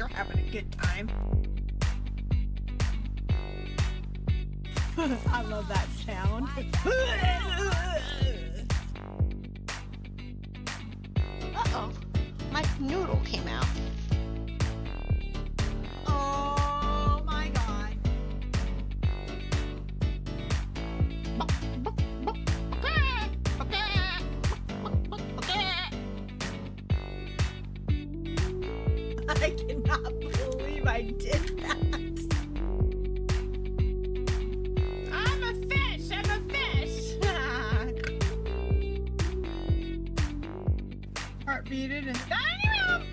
you're having a good time. I love that sound. Uh-oh. My noodle came out. Oh my god. I cannot believe I did that. I'm a fish. Heart beating and dynamo.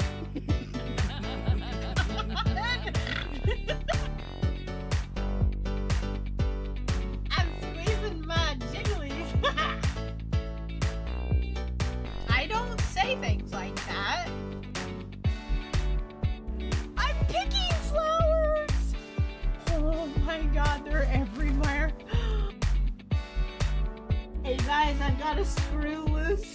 I'm squeezing my jigglies. I don't say things like that. I'm picking flowers. Oh my god, they're everywhere. Hey guys, I've got a screw loose.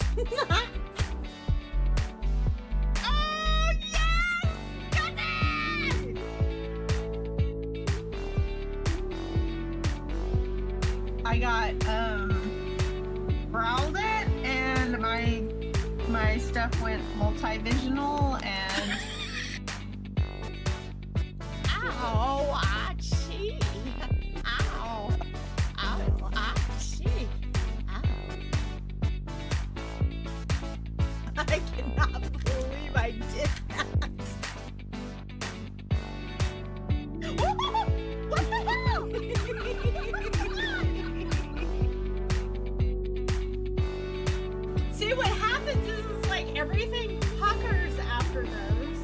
Oh yes! Got it! I got growled it and my stuff went multivisional and ow, achie. Ow. Ow, achie. Ow. I cannot believe I did that. What the hell? See, what happens is it's like everything puckers after those.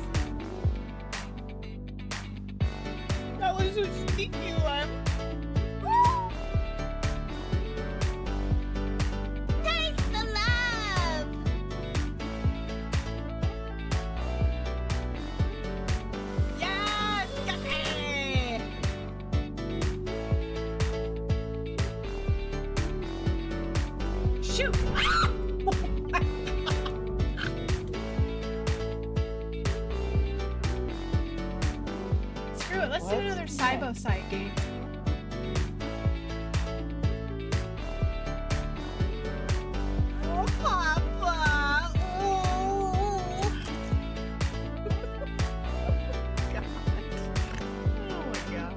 That was a sneaky one. Taste the love. Yes, got it. Shoot. Ah! Oh my God. Screw it. Let's do another side-by-side game. Oh, Papa. Oh. God. Oh, my God.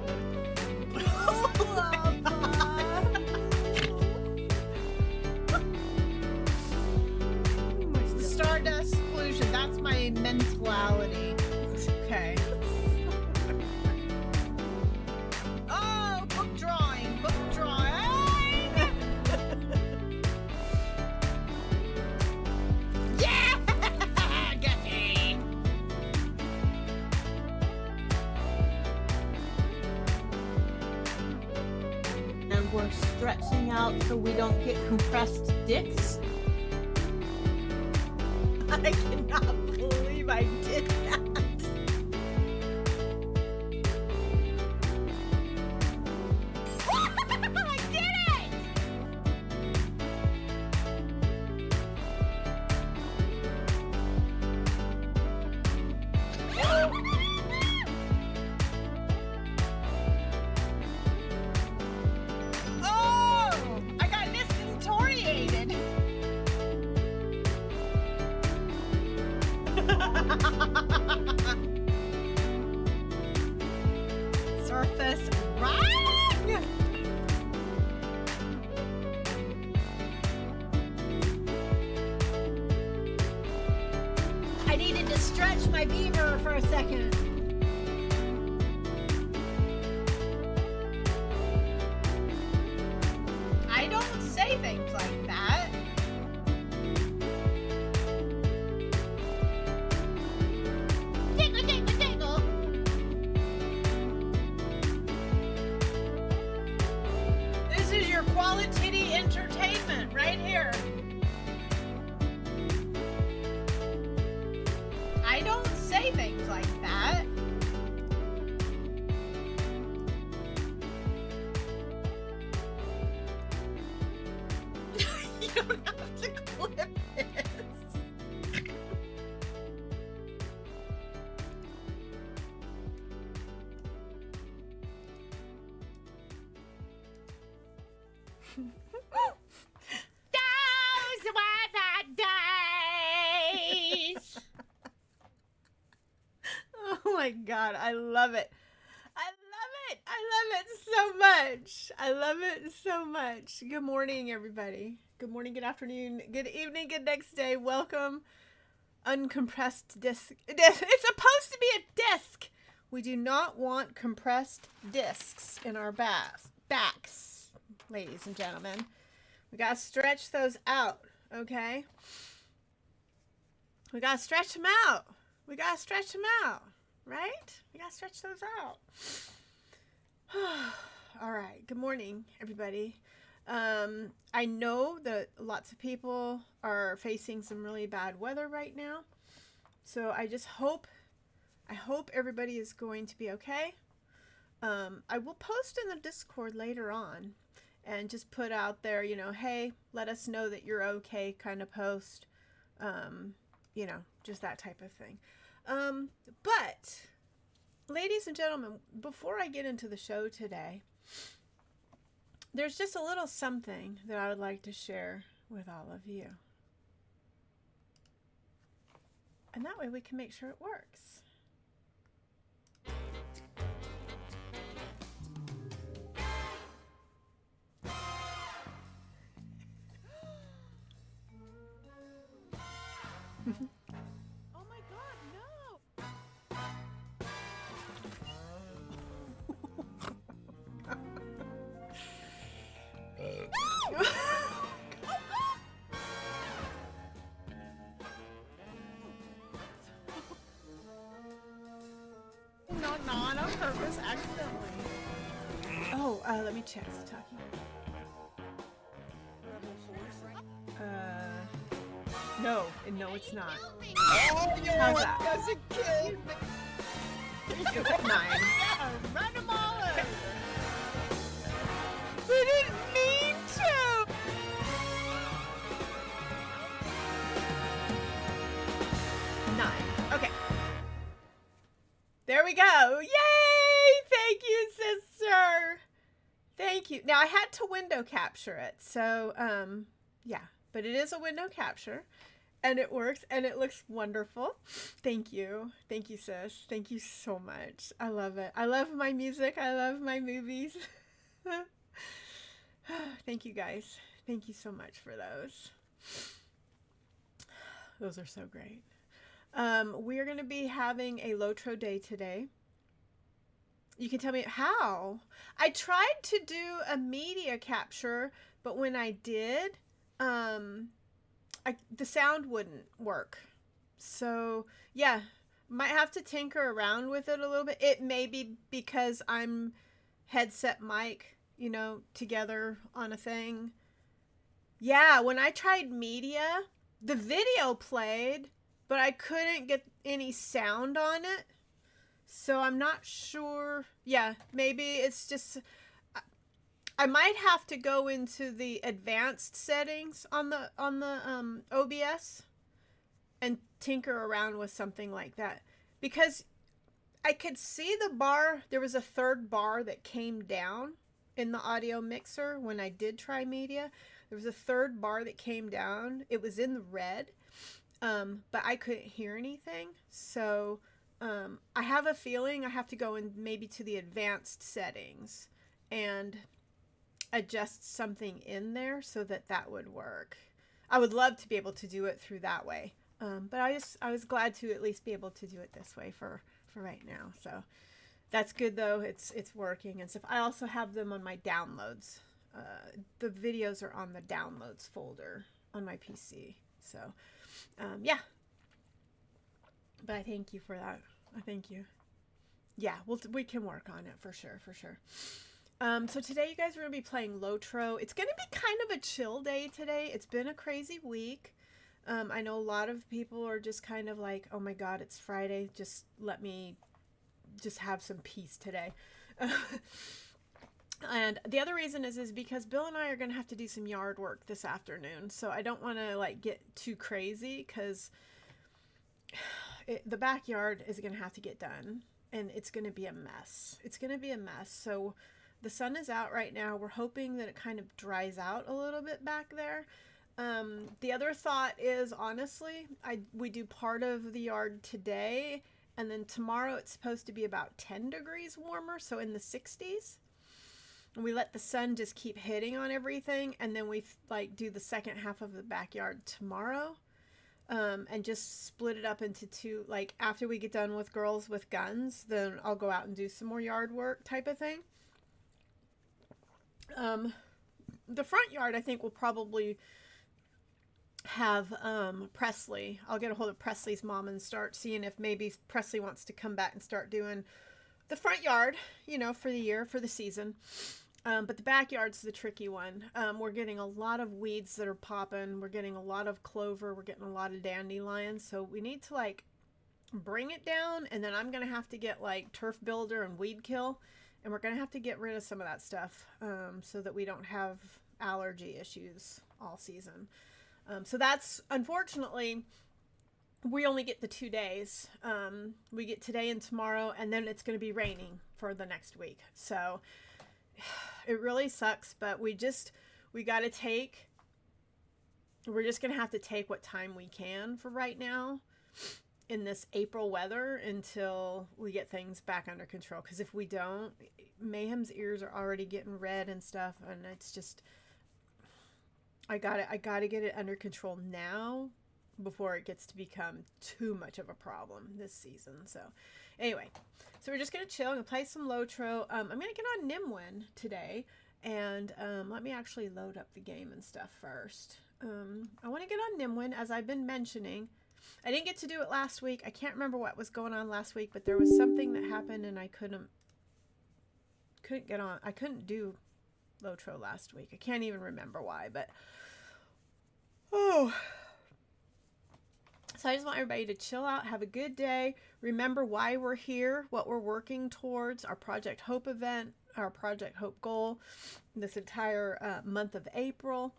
Oh, Papa. Stardust pollution. That's my mentality. Okay. Oh, book drawing. Book drawing. Yeah! Got it. And we're stretching out so we don't get compressed dicks. I cannot believe I did that. I did it! Oh! I got disoriented. Surface riding! I needed to stretch my beaver for a second. I don't say things like that. Tickle, tickle, tickle. This is your quality entertainment right here. I don't say things like that. You don't have to clip this. Those were the days. Oh my God, I love it. I love it. I love it so much. I love it so much. Good morning, everybody. Good morning, good afternoon, good evening, good next day. Welcome. Uncompressed disc. It's supposed to be a disc. We do not want compressed discs in our backs, ladies and gentlemen. We got to stretch those out, okay? We got to stretch them out. We got to stretch them out, right? We got to stretch those out. All right. Good morning, everybody. I know that lots of people are facing some really bad weather right now. So I hope everybody is going to be okay. I will post in the Discord later on and just put out there, you know, hey, let us know that you're okay kind of post. You know, just that type of thing. But ladies and gentlemen, before I get into the show today, there's just a little something that I would like to share with all of you. And that way we can make sure it works. Oh my God, no! Not on purpose, accidentally. Oh, let me check. It's talking. No, it's not. Oh, you How's that? as a kid. It's at 9. Yeah, run them all over. We didn't mean to! Okay. There we go. Yay! Thank you, sister. Thank you. Now I had to window capture it. So, yeah, but it is a window capture and it works and it looks wonderful. Thank you. Thank you, sis. Thank you so much. I love it. I love my music. I love my movies. Thank you, guys. Thank you so much for those. Those are so great. We're going to be having a Lotro day today. You can tell me how. I tried to do a media capture, but when I did, the sound wouldn't work. So, yeah, might have to tinker around with it a little bit. It may be because I'm headset mic, you know, together on a thing. Yeah, when I tried media, the video played, but I couldn't get any sound on it. So I'm not sure. Yeah, maybe it's just, I might have to go into the advanced settings on the OBS and tinker around with something like that, because I could see the bar. There was a third bar that came down in the audio mixer when I did try media. There was a third bar that came down. It was in the red, but I couldn't hear anything. So I have a feeling I have to go in maybe to the advanced settings and adjust something in there so that would work. I would love to be able to do it through that way. But I was glad to at least be able to do it this way for right now. So that's good though. It's working and stuff. I also have them on my downloads. The videos are on the downloads folder on my PC. So yeah. But I thank you for that. I thank you. Yeah, we can work on it for sure. So today you guys are going to be playing Lotro. It's going to be kind of a chill day today. It's been a crazy week. I know a lot of people are just kind of like, oh my God, it's Friday. Just let me just have some peace today. And the other reason is because Bill and I are going to have to do some yard work this afternoon. So I don't want to like get too crazy because the backyard is going to have to get done and it's going to be a mess. So the sun is out right now. We're hoping that it kind of dries out a little bit back there. The other thought is, honestly, we do part of the yard today, and then tomorrow it's supposed to be about 10 degrees warmer, so in the 60s. And we let the sun just keep hitting on everything, and then we like do the second half of the backyard tomorrow, and just split it up into two. Like after we get done with girls with guns, then I'll go out and do some more yard work type of thing. The front yard, I think, will probably have Presley. I'll get a hold of Presley's mom and start seeing if maybe Presley wants to come back and start doing the front yard, you know, for the year, for the season. But the backyard's the tricky one. We're getting a lot of weeds that are popping. We're getting a lot of clover. We're getting a lot of dandelions. So we need to like bring it down, and then I'm going to have to get like turf builder and weed kill, and we're going to have to get rid of some of that stuff so that we don't have allergy issues all season. So that's, unfortunately, we only get the 2 days. We get today and tomorrow, and then it's going to be raining for the next week. So it really sucks, but we're just going to have to take what time we can for right now in this April weather until we get things back under control. Because if we don't, Mayhem's ears are already getting red and stuff, and it's just, I gotta get it under control now before it gets to become too much of a problem this season. So anyway, so we're just gonna chill and play some Lotro. I'm gonna get on Nimwin today, and let me actually load up the game and stuff first. I want to get on Nimwin, as I've been mentioning. I didn't get to do it last week. I can't remember what was going on last week, but there was something that happened and I couldn't get on. I couldn't do Lotro last week. I can't even remember why, but oh. So I just want everybody to chill out, have a good day. Remember why we're here, what we're working towards, our Project Hope event, our Project Hope goal, this entire month of April.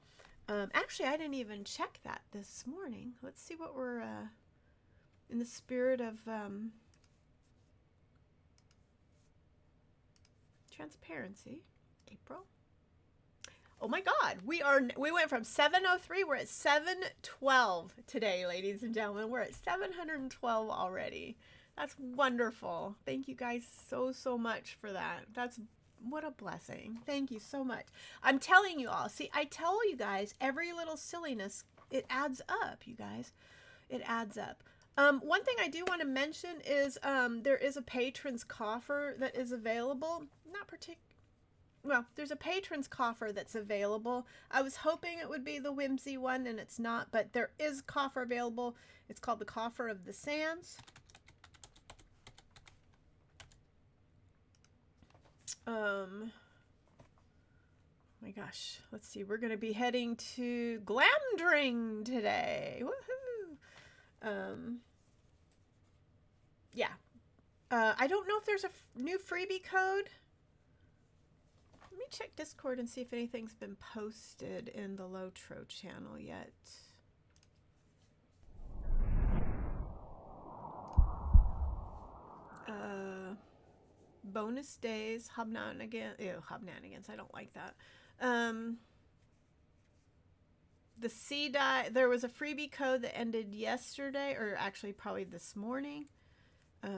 Actually, I didn't even check that this morning. Let's see what we're, in the spirit of transparency, April. Oh my God, we went from 703, we're at 712 today, ladies and gentlemen. We're at 712 already. That's wonderful. Thank you guys so much for that. What a blessing. Thank you so much. I'm telling you all. See, I tell you guys, every little silliness, it adds up, you guys. It adds up. One thing I do want to mention is there is a patron's coffer that is available. Well, there's a patron's coffer that's available. I was hoping it would be the Whimsy one, and it's not, but there is a coffer available. It's called the Coffer of the Sands. My gosh, let's see. We're going to be heading to Glamdring today. Woohoo! Yeah. I don't know if there's a new freebie code. Let me check Discord and see if anything's been posted in the Lotro channel yet. Bonus days, hobnanigans. Ew, hobnanigans. I don't like that. The sea dye. There was a freebie code that ended yesterday, or actually probably this morning. Is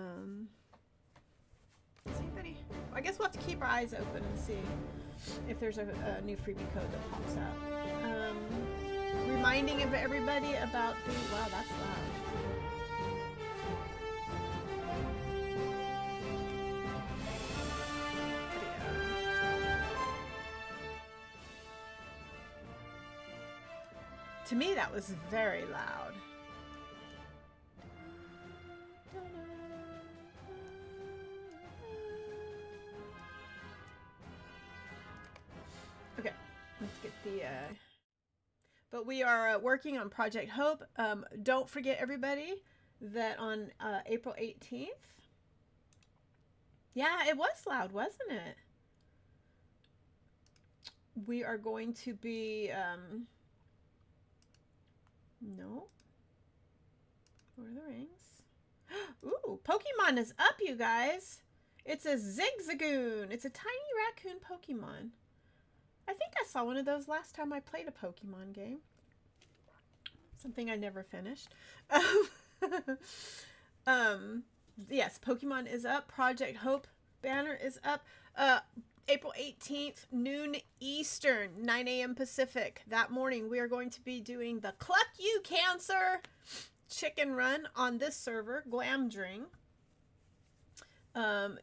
anybody? I guess we'll have to keep our eyes open and see if there's a new freebie code that pops out. Reminding everybody about the. Wow, that's loud. To me, that was very loud. Okay, let's get the... But we are working on Project Hope. Don't forget, everybody, that on April 18th... Yeah, it was loud, wasn't it? We are going to be... No. Lord of the Rings. Ooh, Pokemon is up, you guys. It's a Zigzagoon. It's a tiny raccoon Pokemon. I think I saw one of those last time I played a Pokemon game. Something I never finished. Yes, Pokemon is up. Project Hope banner is up. April 18th, noon Eastern, 9 a.m. Pacific. That morning, we are going to be doing the Cluck You Cancer chicken run on this server, Glamdring.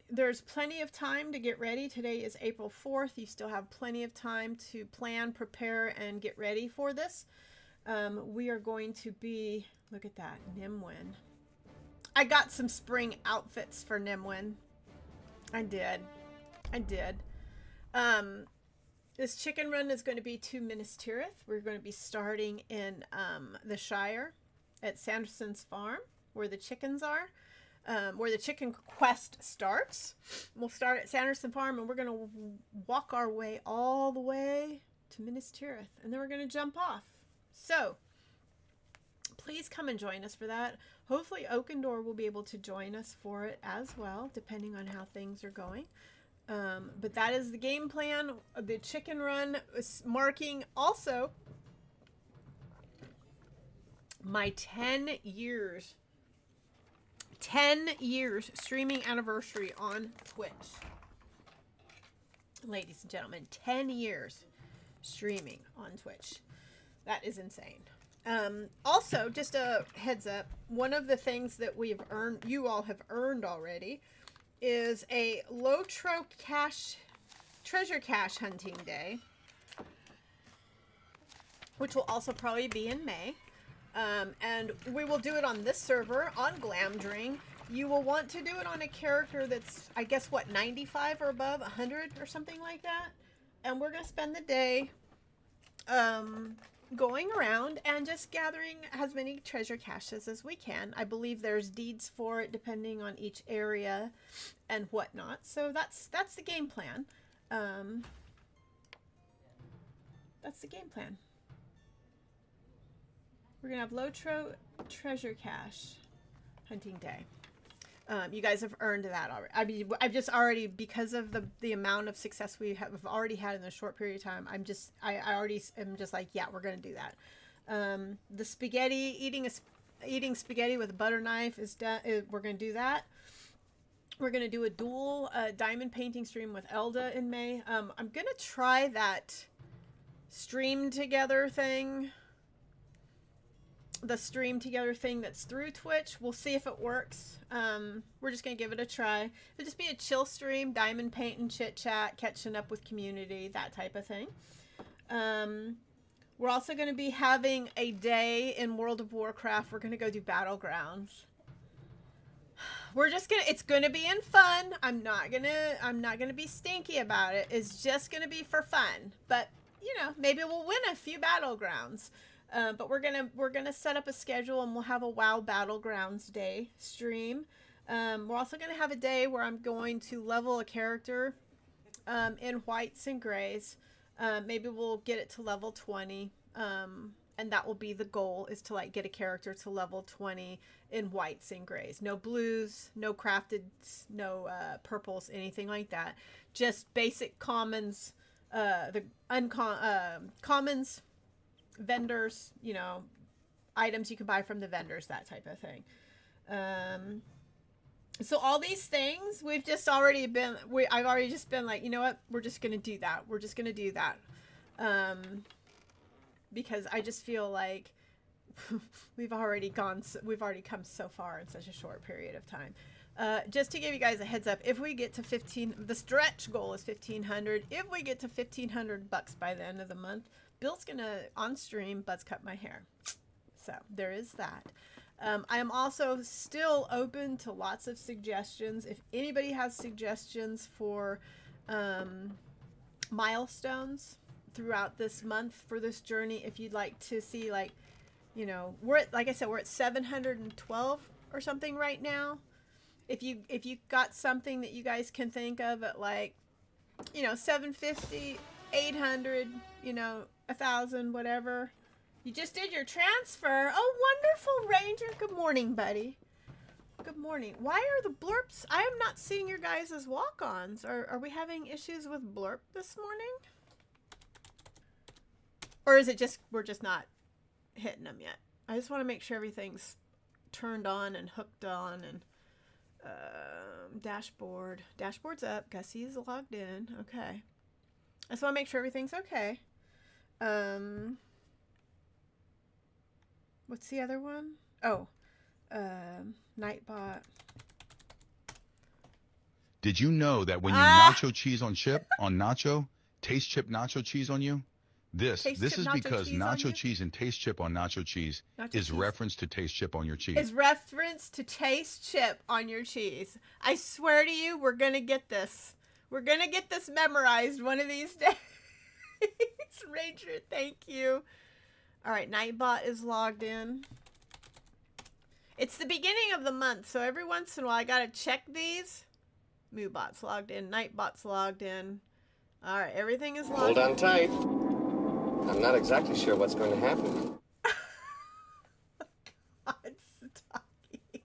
There's plenty of time to get ready. Today is April 4th. You still have plenty of time to plan, prepare, and get ready for this. We are going to be, look at that, Nimwin. I got some spring outfits for Nimwin. I did. This chicken run is going to be to Minas Tirith. We're going to be starting in the Shire at Sanderson's Farm, where the chickens are, where the chicken quest starts. We'll start at Sanderson Farm, and we're going to walk our way all the way to Minas Tirith, and then we're going to jump off. So please come and join us for that. Hopefully Oakendor will be able to join us for it as well, depending on how things are going. But that is the game plan. The chicken run is marking also my 10 years streaming anniversary on Twitch. Ladies and gentlemen, 10 years streaming on Twitch. That is insane. Also, just a heads up, one of the things that we've earned, you all have earned already, is a treasure cache hunting day, which will also probably be in May. And we will do it on this server, on Glamdring. You will want to do it on a character that's, I guess, what, 95 or above, 100 or something like that. And we're going to spend the day going around and just gathering as many treasure caches as we can. I believe there's deeds for it depending on each area and whatnot. So that's the game plan. That's the game plan. We're gonna have Lotro treasure cache hunting day. You guys have earned that already. I mean, I've just already, because of the amount of success we have already had in a short period of time, I already am just like, yeah, we're going to do that. The spaghetti, eating spaghetti with a butter knife is done. We're going to do that. We're going to do a dual diamond painting stream with Elda in May. I'm going to try that stream together thing. The stream together thing that's through Twitch. We'll see if it works. We're just gonna give it a try. It'll just be a chill stream, diamond painting, chit chat, catching up with community, that type of thing. We're also gonna be having a day in World of Warcraft. We're gonna go do Battlegrounds. It's gonna be in fun. I'm not gonna be stinky about it. It's just gonna be for fun. But you know, maybe we'll win a few Battlegrounds. But we're gonna set up a schedule, and we'll have a WoW Battlegrounds day stream. We're also gonna have a day where I'm going to level a character in whites and grays. Maybe we'll get it to level 20, and that will be the goal, is to like get a character to level 20 in whites and grays. No blues, no crafted, no purples, anything like that. Just basic commons, commons, vendors, you know, items you can buy from the vendors, that type of thing. So all these things I've already just been like, you know what, we're just gonna do that. Because I just feel like we've already come so far in such a short period of time. Just to give you guys a heads up, if we get to 15, the stretch goal is 1,500. If we get to $1,500 by the end of the month, Bill's gonna on stream buzz cut my hair. So there is that. I am also still open to lots of suggestions. If anybody has suggestions for milestones throughout this month for this journey, if you'd like to see, like, you know, like I said, we're at 712 or something right now. If you got something that you guys can think of at, like, you know, 750, 800, you know, 1,000, whatever. You just did your transfer. Oh, wonderful, Ranger. Good morning, buddy. Good morning. Why are the blurps? I am not seeing your guys' walk-ons. Are we having issues with blurp this morning? Or is it just, we're just not hitting them yet? I just want to make sure everything's turned on and hooked on and dashboard. Dashboard's up. Gussie's logged in. Okay. I just want to make sure everything's okay. What's the other one? Oh, Nightbot. Did you know that when you nacho cheese on chip on nacho, taste chip nacho cheese on you? This is because nacho cheese and taste chip on nacho cheese is reference to taste chip on your cheese. Is reference to taste chip on your cheese. I swear to you, we're gonna get this. We're gonna get this memorized one of these days. Ranger, thank you. All right, Nightbot is logged in. It's the beginning of the month, so every once in a while I gotta check these. Moobot's logged in. Nightbot's logged in. All right, everything is logged in. Hold on tight. I'm not exactly sure what's going to happen. God, Sataki.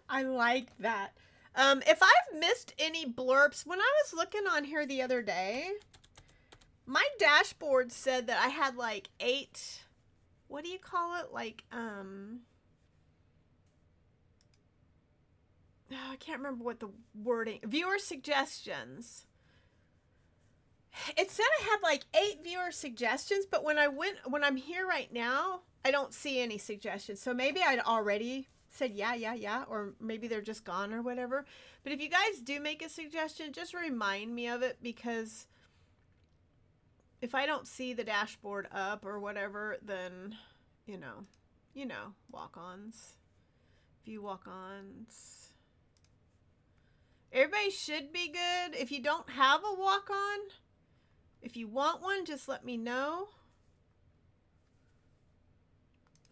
I like that. If I've missed any blurps, when I was looking on here the other day, my dashboard said that I had like 8, what do you call it? Like, I can't remember what the wording, viewer suggestions. It said I had like 8 viewer suggestions, but when I'm here right now, I don't see any suggestions. So maybe I'd already said yeah, or maybe they're just gone or whatever. But if you guys do make a suggestion, just remind me of it, because if I don't see the dashboard up or whatever, then, you know, walk-ons, view walk-ons. Everybody should be good. If you don't have a walk-on, if you want one, just let me know.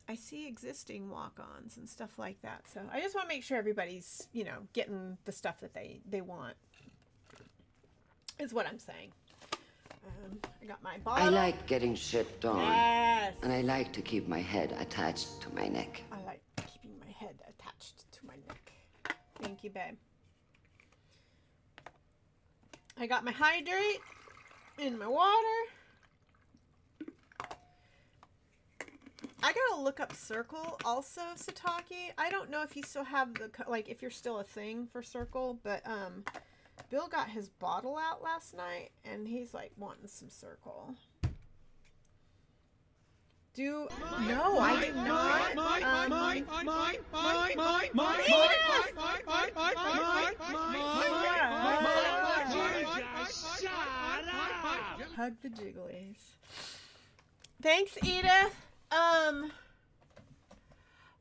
I see existing walk-ons and stuff like that. So I just want to make sure everybody's, you know, getting the stuff that they want, is what I'm saying. I got my bottle. I like getting shit on. Yes. And I like to keep my head attached to my neck. I like keeping my head attached to my neck. Thank you, babe. I got my hydrate in my water. I gotta look up Circle also, Sataki. I don't know if you still have the, like, if you're still a thing for Circle, but Bill got his bottle out last night and he's like wanting some Circle. No, I did not. Hug the jigglies. Thanks, Edith.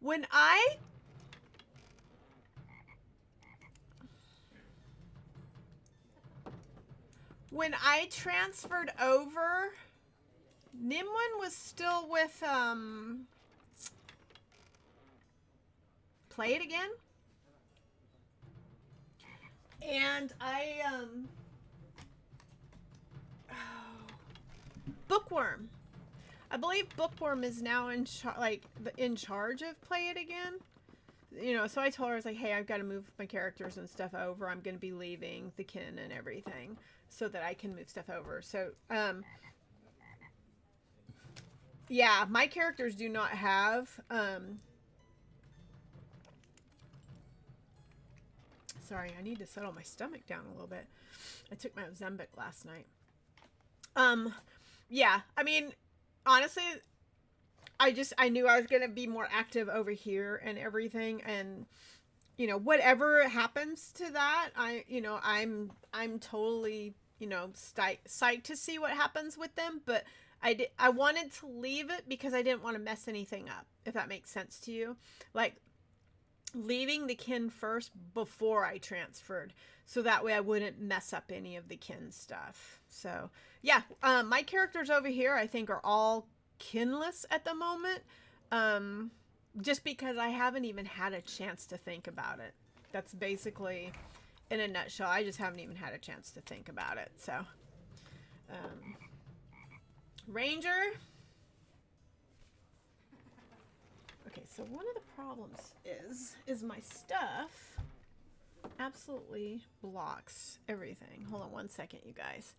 When I transferred over, Nimwin was still with, Play It Again. And Bookworm. I believe Bookworm is now in charge of Play It Again. You know, so I told her, I was like, hey, I've got to move my characters and stuff over. I'm going to be leaving the kin and everything so that I can move stuff over. So, yeah, my characters do not have, sorry, I need to settle my stomach down a little bit. I took my Ozempic last night. Yeah, I mean, honestly, I knew I was going to be more active over here and everything. And, you know, whatever happens to that, I'm totally, you know, psyched to see what happens with them. But I wanted to leave it because I didn't want to mess anything up, if that makes sense to you. Like, leaving the kin first before I transferred, so that way I wouldn't mess up any of the kin stuff. So yeah, my characters over here I think are all kinless at the moment, just because I haven't even had a chance to think about it. That's basically, in a nutshell, I just haven't even had a chance to think about it. So Ranger, so one of the problems is my stuff absolutely blocks everything. Hold on one second, you guys.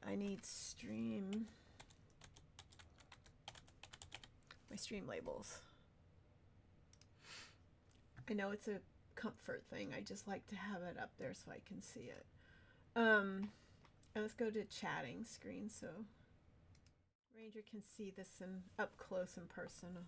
I need my stream labels. I know it's a comfort thing. I just like to have it up there so I can see it. And let's go to chatting screen so Ranger can see this up close in person.